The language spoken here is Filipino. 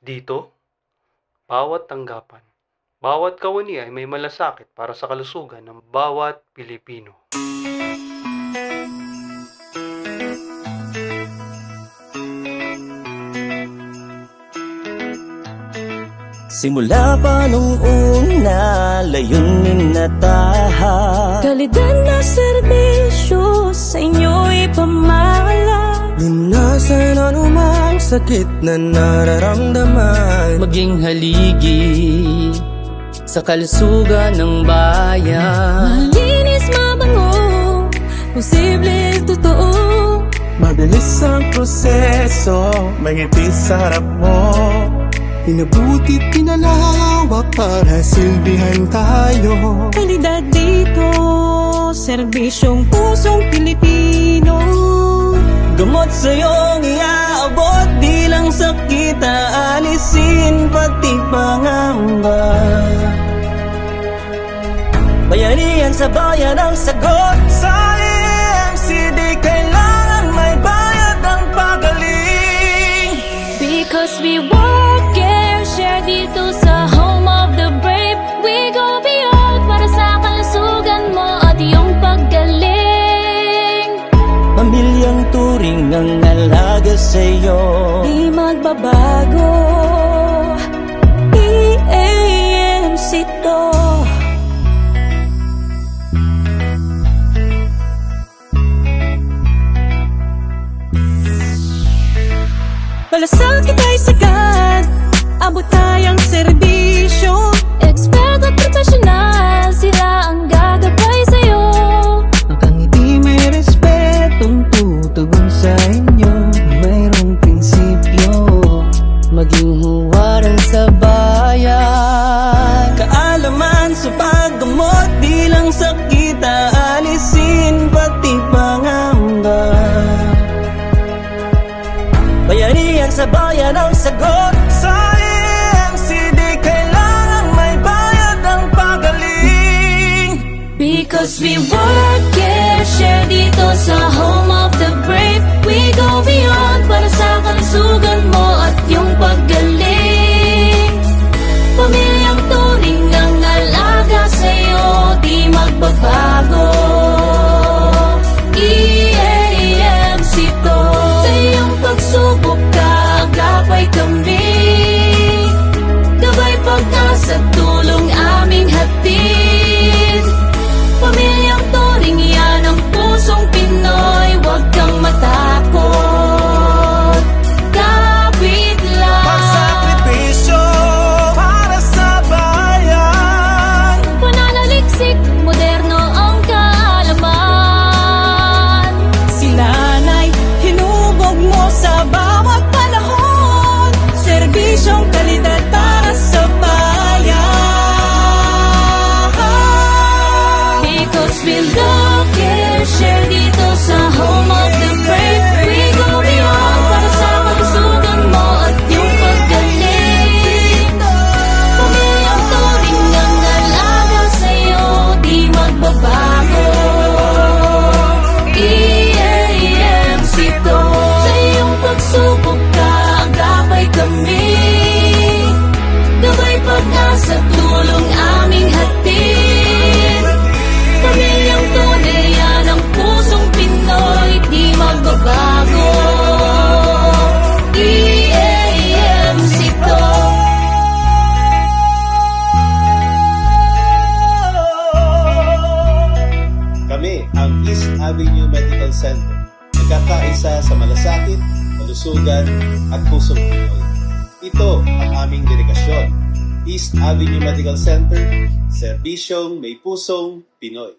Dito, bawat tanggapan, bawat kawani ay may malasakit para sa kalusugan ng bawat Pilipino. Simula pa nung una, layunin na taha. Kalidad na serbisyo sa inyo'y pamahalaan. Lunasan anumang sakit na nararamdaman. Maging haligi sa kalusugan ng bayan. Malinis, mabango, posible, totoo. Mabilis ang proseso, may ngiti sa harap mo. Pinabuti't pinalawak para silbihan tayo. Kalidad dito, serbisyong pusong Pilipino. Gamot sa'yong iaabot, di lang sakit aalisin, pati pangamba. Bayanihan sa bayan ang sagot. Sa EMC di kailangan may bayad ang pagaling. Because we work and share dito sa home of the brave. We go beyond para sa kalusugan mo at iyong paggaling. Pamilyang turing ang alaga sa'yo. Di magbabago, EMC to. Malasakit ay sagad, abot tayong serbisyo. Expert at professional, sila ang gagabay sa'yo. Nakangiti may respetong tutugon sa inyo. Mayroong prinsipyo, maging huwaran sa bayan. Kaalaman sa paggamot, di lang sakit aalisin, pati pangamba. Bayanihan sa bayan ang sagot. Sa EMC di kailangan may bayad ang pagaling. Because we work and share dito sa home of the brave. We go beyond para sa kalusugan mo at iyong paggaling. Pamilyang turing ang alaga sa'yo, di magbabago. EMC to. Sa iyong pagsubok ka, agapay kami. Gabay, pag-asa, tulong aming hatid. Pamilyang turing yan ang pusong Pinoy. Huwag kang matakot, kapit lang. Pagsakripisyo para sa bayan. Pananaliksik, moderno ang kaalaman. Sinanay, hinubog mo sa bawat panahon. Serbisyong kalidad para sa bayan. Because we love and share dito sa home of the brave. We go beyond para sa kalusugan mo at iyong paggaling. Pamilyang turing ang alaga sa'yo, di magbabago. EMC to. Sa iyong pagsubok ka, agapay kami. Gabay, pag-asa, tulong aming hatid. Pamilyang tunay, yan ang pusong Pinoy, di magbabago. EMC to. Kami ang East Avenue Medical Center. Nagkakaisa sa malasakit, kalusugan at pusong Pinoy. Ito ang aming delegasyon. East Avenue Medical Center, serbisyong may pusong Pinoy.